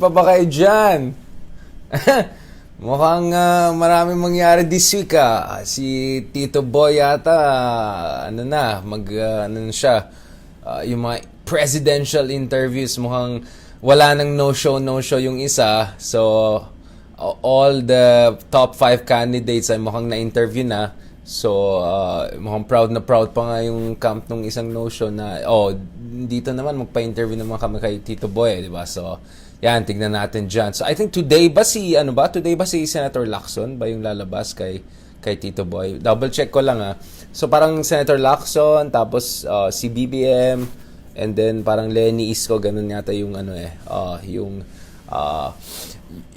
pa ba kayo dyan? Mukhang maraming mangyari this week Si Tito Boy yata, ano na siya, yung mga presidential interviews, mukhang wala nang no-show yung isa. So, all the top 5 candidates ay mukhang na-interview na. So, mukhang proud na proud pa nga yung camp nung isang no-show na, dito naman magpa-interview naman kami kay Tito Boy, di ba? So, yan, tignan natin dyan. So, I think today ba si Senator Lacson ba yung lalabas kay Tito Boy? Double check ko lang So, parang Senator Lacson, tapos si BBM, and then parang Lenny Isko, ganun yata yung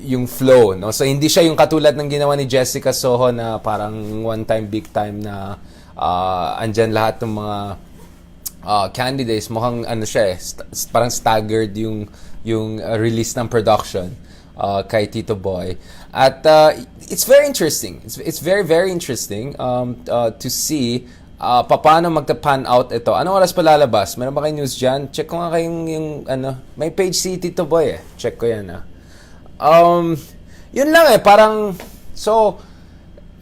yung flow, no? So, hindi siya yung katulad ng ginawa ni Jessica Soho na parang one time, big time na andyan lahat ng mga candidates. Mukhang siya parang staggered yung release ng production kay Tito Boy. At it's very interesting. It's very, very interesting to see paano magta-pan out ito. Anong oras pa lalabas? Meron ba kayong news dyan? Check ko nga kayong may page si Tito Boy Check ko yan yun lang parang so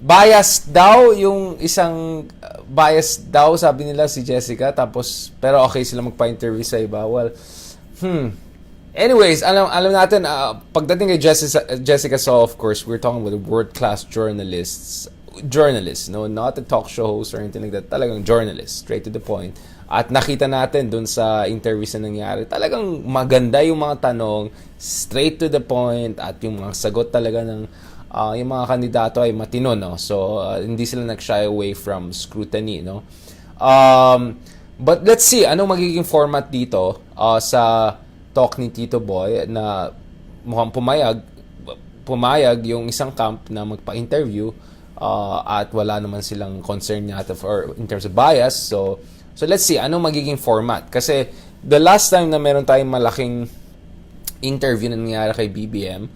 biased daw yung isang biased daw sabi nila si Jessica, tapos pero okay sila magpa-interview sa iba. Well, anyways, alam natin pagdating kay Jessica So, of course, we're talking about world-class journalists, no, not a talk show host or anything like that. Talagang journalist, straight to the point. At nakita natin dun sa interviews na nangyari, talagang maganda yung mga tanong, straight to the point, at yung mga sagot talaga ng yung mga kandidato ay matino, no? So, hindi sila nag-shy away from scrutiny, no? But let's see, anong magiging format dito sa talk ni Tito Boy na mukhang pumayag yung isang camp na magpa-interview at wala naman silang concern yata or in terms of bias. So let's see, anong magiging format? Kasi the last time na meron tayong malaking interview na nangyari kay BBM,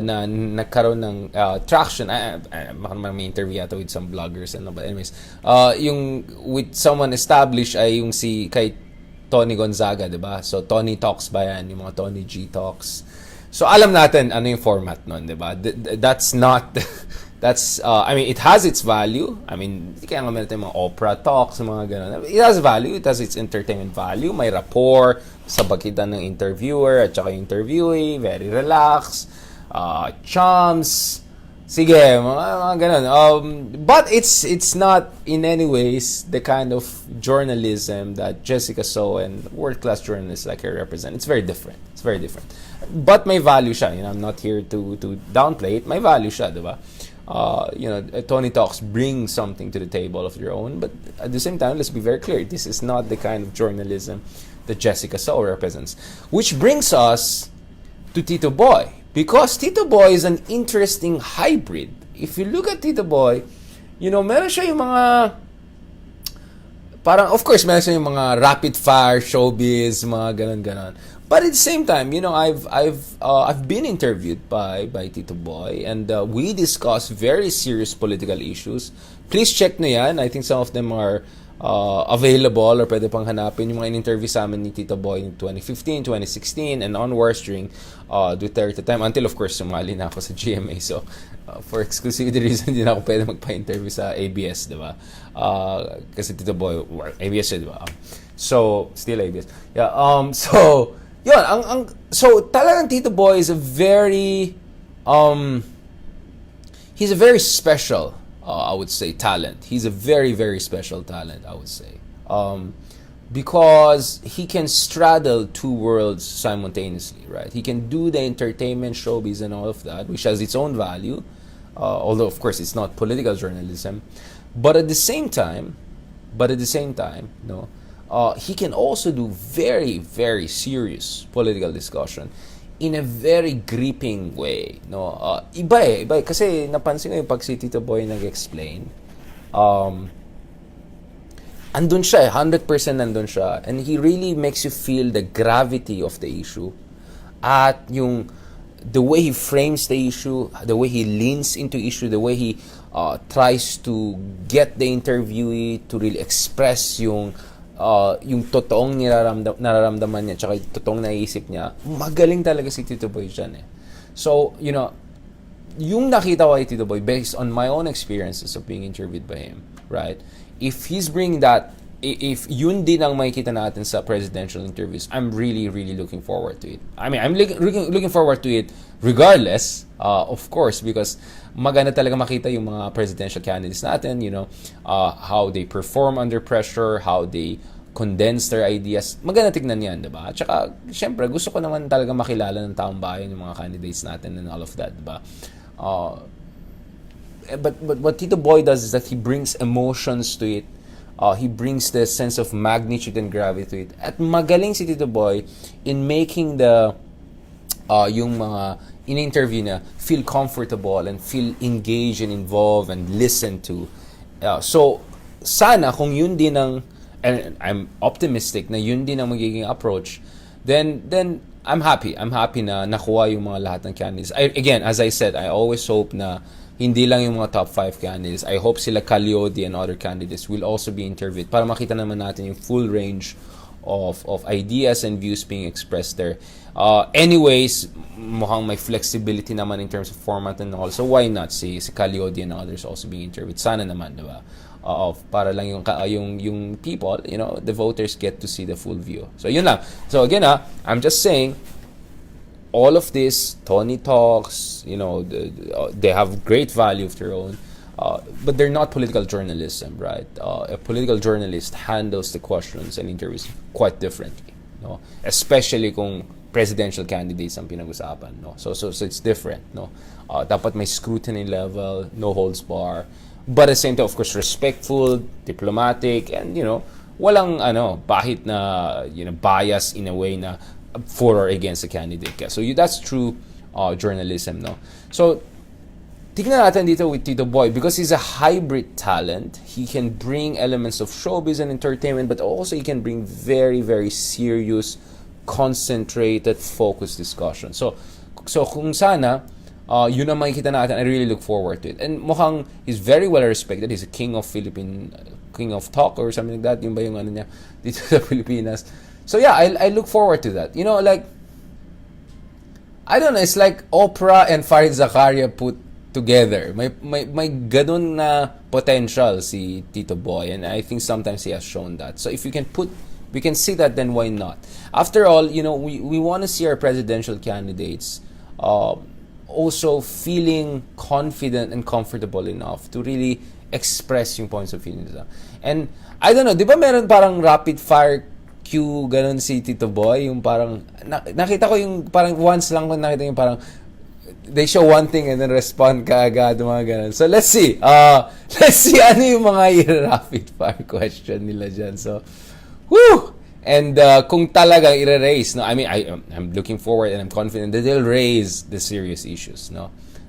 na nagkaroon ng traction, may interview yata with some bloggers, but anyways, yung with someone established ay yung kay Tony Gonzaga, diba? So Tony Talks ba yan? Yung mga Tony G Talks. So alam natin ano yung format nun, diba? That's not... I mean, it has its value. I mean, kaya nga meron tayong mga Oprah talks, mga gano'n. It has value. It has its entertainment value. May rapport sa pagitan ng interviewer at saka yung interviewee. Very relaxed. Chums. Sige, mga gano'n. But it's not in any ways the kind of journalism that Jessica So and world-class journalists like her represent. It's very different. It's very different. But may value siya. You know, I'm not here to downplay it. May value siya, diba? Tony Talks bring something to the table of your own, but at the same time, let's be very clear, this is not the kind of journalism that Jessica So represents. Which brings us to Tito Boy, because Tito Boy is an interesting hybrid. If you look at Tito Boy, meron siya yung mga parang, of course, meron siya yung mga rapid fire showbiz, mga ganon. But at the same time, I've been interviewed by Tito Boy, and we discuss very serious political issues. Please check na yan. I think some of them are available or pwede pang hanapin yung mga in-interview sa amin ni Tito Boy in 2015, 2016, and onwards during Duterte time. Until, of course, sumali na ako sa GMA. So, for exclusivity reason, hindi na ako pwede magpa-interview sa ABS, diba? Kasi Tito Boy, ABS siya, diba? So, still ABS. Yeah, so... Yun, so talagang Tito Boy is a very he's a very special I would say talent. He's a very, very special talent, I would say. Because he can straddle two worlds simultaneously, right? He can do the entertainment, showbiz, and all of that, which has its own value. Although, of course, it's not political journalism. But at the same time, no, he can also do very, very serious political discussion in a very gripping way, no. Iba kasi napansin ko yung pag si Tito Boy nag-explain, andun siya, 100% andun siya, and he really makes you feel the gravity of the issue at yung the way he frames the issue, the way he leans into issue, the way he tries to get the interviewee to really express yung yung totoong nararamdaman niya tsaka yung totoong naisip niya, magaling talaga si Tito Boy dyan eh. So, yung nakita ko kay Tito Boy based on my own experiences of being interviewed by him, right? If he's bringing that, if yun din ang makikita natin sa presidential interviews, I'm really, really looking forward to it. I mean, I'm looking forward to it regardless, of course, because maganda talaga makita yung mga presidential candidates natin, how they perform under pressure, how they condense their ideas. Maganda tignan yan, diba? At saka, syempre, gusto ko naman talaga makilala ng taong bayan yung mga candidates natin and all of that, diba? But what Tito Boy does is that he brings emotions to it. He brings the sense of magnitude and gravity to it. At magaling si Tito Boy in making yung mga in-interview na feel comfortable and feel engaged and involved and listened to. So, sana kung yun din ang, and I'm optimistic na yun din ang magiging approach, then I'm happy. I'm happy na nakuha yung mga lahat ng candidates. Again, as I said, I always hope na hindi lang yung mga top 5 candidates. I hope sila Calyodi and other candidates will also be interviewed para makita naman natin yung full range of ideas and views being expressed there. Anyways, mukhang may flexibility naman in terms of format and all. So why not si Calyodi and others also being interviewed? Sana naman, diba? Para lang yung people, the voters get to see the full view. So yun lang. So again, I'm just saying, all of this, Tony Talks, they have great value of their own, but they're not political journalism, right? A political journalist handles the questions and interviews quite differently, especially kung presidential candidates ang pinag-usapan, so it's different, dapat may scrutiny level, no holds bar, but at the same time, of course, respectful, diplomatic, and walang bahit na bias in a way na for or against the candidate. So that's true journalism, So tignan natin dito with Tito Boy, because he's a hybrid talent. He can bring elements of showbiz and entertainment, but also he can bring very, very serious, concentrated, focused discussion. So kung sana yun ang makikita natin, I really look forward to it. And mukhang he's very well respected. He's a king of Philippine, king of talk or something like that. Yung ba yung niya dito sa Pilipinas. So yeah, I look forward to that. Like, I don't know, it's like Oprah and Farid Zakaria put together. May ganun na potential si Tito Boy, and I think sometimes he has shown that. So if we can see that, then why not? After all, we want to see our presidential candidates also feeling confident and comfortable enough to really express yung points of view nila. And I don't know, di ba meron parang rapid fire Q, ganun si Tito Boy, yung parang, nakita ko yung, parang once lang ko nakita yung parang, they show one thing and then respond ka agad, mga ganun. So, let's see ano yung mga rapid fire question nila dyan. So, whew! And kung talagang i-raise, I mean, I'm looking forward and I'm confident that they'll raise the serious issues,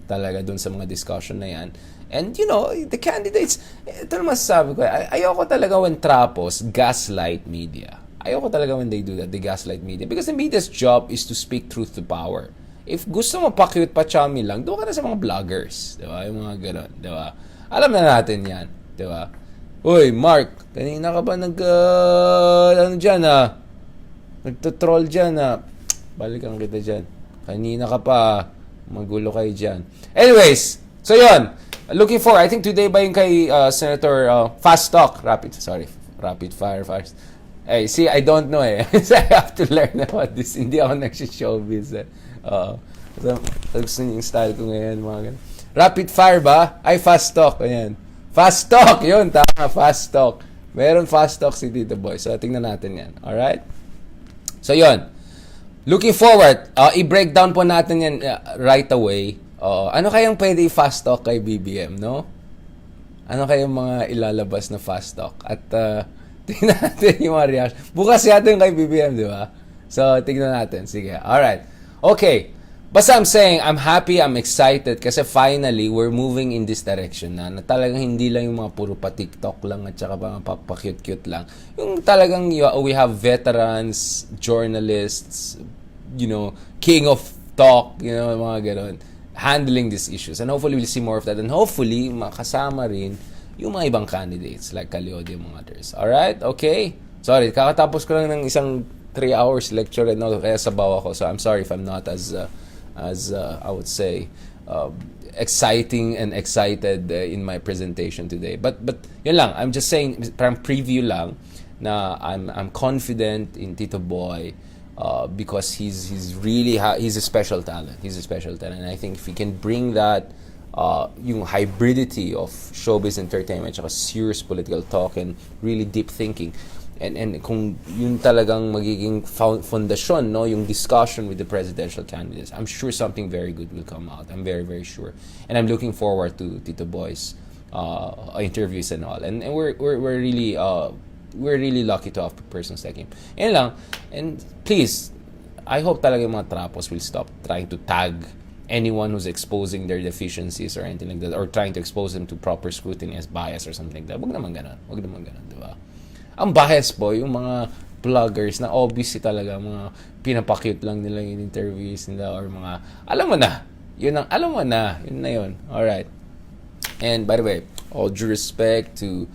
talaga dun sa mga discussion na yan. And, the candidates, ito naman sabi ko, ayoko talaga when trapos gaslight media. Ayoko talaga when they do that, they gaslight media. Because the media's job is to speak truth to power. If gusto mo pa-cute, pa-chummy lang, doon ka na sa mga vloggers. Diba? Yung mga gano'n. Diba? Alam na natin yan. Diba? Uy, Mark, kanina ka ba nagtutroll dyan, balikan kita dyan. Kanina ka pa, magulo kayo dyan. Anyways, so yun. Looking for, I think today ba yung kay Senator Fast Talk, rapid fire first. Hey, see, I don't know so I have to learn about this. Hindi ako nag-showbiz so, gusto niyo yung style ko ngayon, mga ganun. Rapid fire ba? Ay, fast talk. Ayan. Fast talk! Yun, tama, fast talk. Meron fast talk si Tito Boy. So, tingnan natin yan. Alright? So, yun. Looking forward, i-breakdown po natin yan right away. Ano kayang pwede i-fast talk kay BBM, no? Ano kayang mga ilalabas na fast talk? At, tingnan natin yung mga reaction. Bukas yata yung kay BBM, di ba? So, tingnan natin. Sige. Alright. Okay. Basta I'm saying, I'm happy, I'm excited kasi finally, we're moving in this direction na talagang hindi lang yung mga puro pa-TikTok lang at saka pa-cute-cute lang. Yung talagang we have veterans, journalists, king of talk, mga ganon, handling these issues. And hopefully, we'll see more of that. And hopefully, makasama rin yung mga ibang candidates like Calyodi and others. Alright? Okay? Sorry, kakatapos ko lang ng isang 3 hours lecture and all, kaya sabaw ako. So I'm sorry if I'm not as I would say exciting and excited in my presentation today. But yun lang, I'm just saying, parang preview lang na I'm confident in Tito Boy because he's really he's a special talent. He's a special talent. And I think if he can bring that yung hybridity of showbiz entertainment at serious political talk and really deep thinking, and kung yun talagang magiging foundation, no, yung discussion with the presidential candidates, I'm sure something very good will come out. I'm very, very sure, and I'm looking forward to Tito Boy's interviews and all. And we're really lucky to have persons like him. Yan lang. And please, I hope talaga yung mga trapos will stop trying to tag anyone who's exposing their deficiencies or anything like that, or trying to expose them to proper scrutiny as bias or something like that. Wag naman ganun, diba? Ang bias po, yung mga vloggers na obviously talaga, mga pinapakute lang nila yung interviews nila, or mga, alam mo na, yun na yun. Alright. And by the way, all due respect to,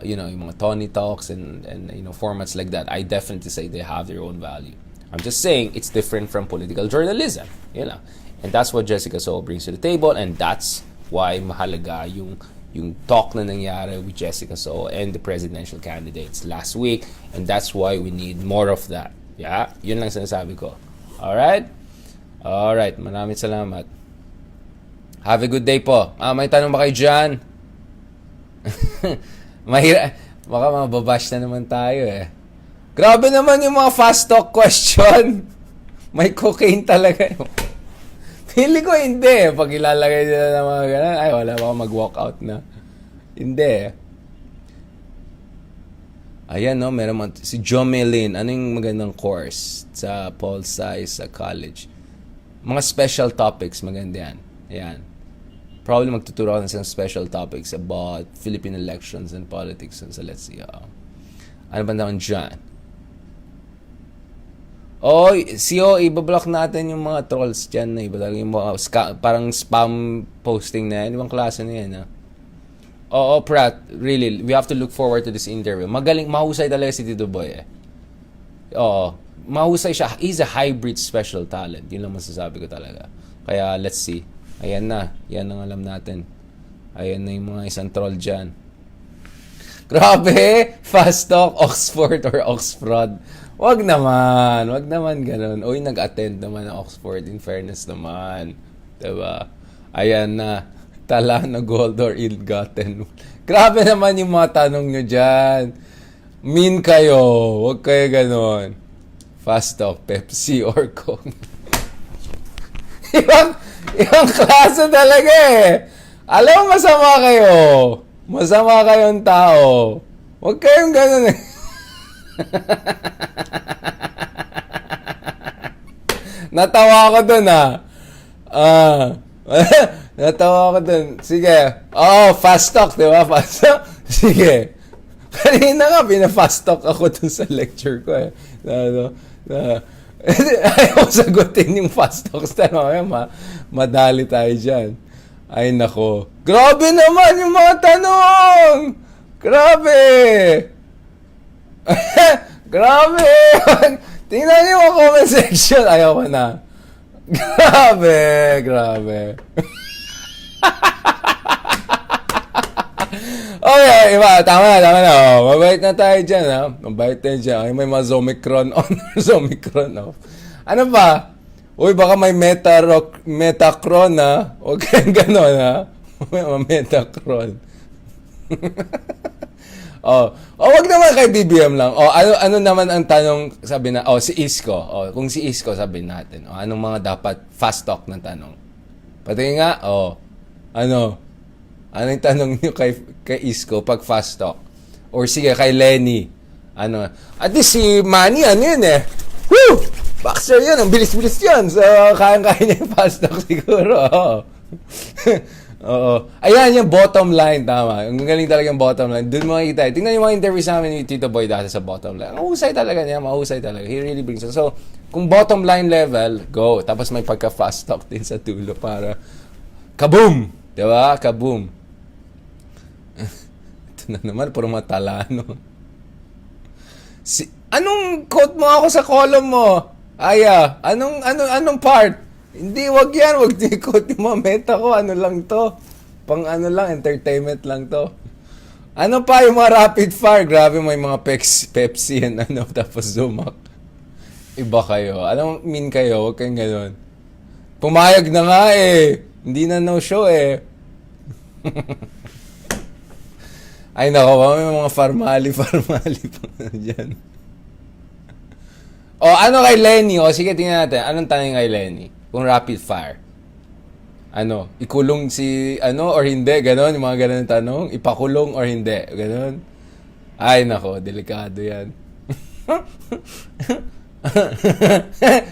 yung mga Tony Talks and formats like that, I definitely say they have their own value. I'm just saying, it's different from political journalism. Yun lang. And that's what Jessica Soul brings to the table, and that's why mahalaga yung talk na nangyari with Jessica Soul and the presidential candidates last week, and that's why we need more of that. Yeah, yun lang sinasabi ko. Alright, maraming salamat. Have a good day po. May tanong ba kayo dyan? Baka mababash na naman tayo eh. Grabe naman yung mga fast talk question. May cocaine talaga. Pili ko hindi. Pag ilalagay nila ng mga ganun, ay wala, baka mag-walk out na. Hindi. Ayan, no, meron si Jomelyn. Ano yung magandang course sa Pol Sci sa college? Mga special topics, maganda yan. Ayan. Probably magtuturo ako ng some special topics about Philippine elections and politics. So let's see. Ano ba naman dyan? Ibablock natin yung mga trolls dyan na iba talaga, yung mga parang spam posting na yan. Ibang klase na yan, ha? Prat, really, we have to look forward to this interview. Mahusay talaga si Tito Boy, eh. Mahusay siya. He's a hybrid special talent. Yun lang masasabi ko talaga. Kaya, let's see. Ayan na. Yan ang alam natin. Ayan na yung mga isang troll dyan. Grabe! Fast talk, Oxford or Oxford. Wag naman ganun. Nag-attend naman ng Oxford, in fairness naman. Diba? Ayan na. Tala na gold or ill-gotten. Grabe naman yung mga tanong nyo dyan. Mean kayo. Wag kayo ganun. Fast talk, Pepsi or Coke. ibang klase talaga eh. Alam mo, masama kayo. Masama kayong tao. Wag kayong ganun eh. Natawa ako dun, natawa ako dun. Sige. Fast talk, di ba? Fast talk. Sige. Kanina nga, pina-fast talk ako dun sa lecture ko eh. Ayaw sagutin yung fast talks. Madali tayo dyan. Ay, nako. Grabe naman yung mga tanong! Grabe! Grabe! Tingnan niyo ang comment section. Ayaw ko na. Grabe. Okay, iba. Tama na. Mabait na tayo dyan, ha? Mabait tayo dyan. Ay, may mga Zomicron on or Zomicron off. Ano ba? Uy, baka may Metacron, ha? Huwag kayong gano'n, ha? May Metacron. Wag naman kay BBM lang. Ano naman ang tanong, sabi na, si Isko. Kung si Isko, sabi natin. Anong mga dapat fast talk na tanong? Pati nga, ano yung tanong niyo kay Isko pag fast talk? Or sige, kay Lenny. At least si Manny, yun eh. Woo! Boxer yun, ang bilis-bilis yun. So, kaya-kaya niya yung fast talk siguro. Ayan yung bottom line, tama. Ang galing talaga yung bottom line. Doon mo makikita. Tingnan yung mga interviews namin ni Tito Boy dati sa bottom line. Ang husay talaga niya, mahusay talaga. He really brings it. So, kung bottom line level, go. Tapos may pagka-fast talk din sa tulo para kaboom! Diba? Kaboom. Ito na naman, puro matalano. Anong quote mo ako sa column mo? Aya, anong part? Hindi, wag yan. Wag niyo quote yung mga meta ko. Ano lang to? Pang ano lang, entertainment lang to. Ano pa yung mga rapid fire? Grabe, may mga Pepsi and ano, tapos Zumac. Iba kayo. Anong mean kayo? Huwag kayong gano'n. Pumayag na nga eh. Hindi na no show eh. Ay nako, may mga farmali pa dyan. O ano kay Lenny? O sige, tingnan natin. Anong tanong kay Lenny? Kung rapid fire. Ano? Ikulong si ano or hindi? Ganon? Yung mga ganon tanong? Ipakulong or hindi? Ganon? Ay nako, delikado yan.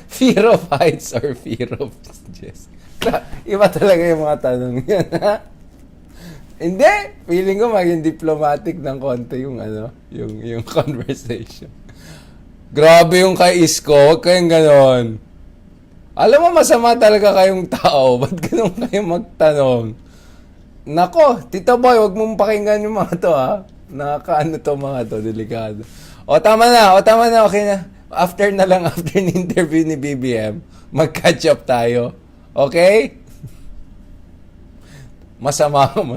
Fear of heights or fear of Jess? Iba talaga yung mga tanong yan, ha? Hindi. Feeling ko maging diplomatic ng konti yung ano, yung conversation. Grabe yung kay Isko. Huwag kayong ganon. Alam mo, masama talaga kayong tao. Ba't ganon kayo magtanong? Nako, Tito Boy, huwag mong pakinggan yung mga to, ha? Nakakaano to mga to, delikado. O, tama na, okay na. After ni interview ni BBM, mag-catch up tayo. Okay? Masama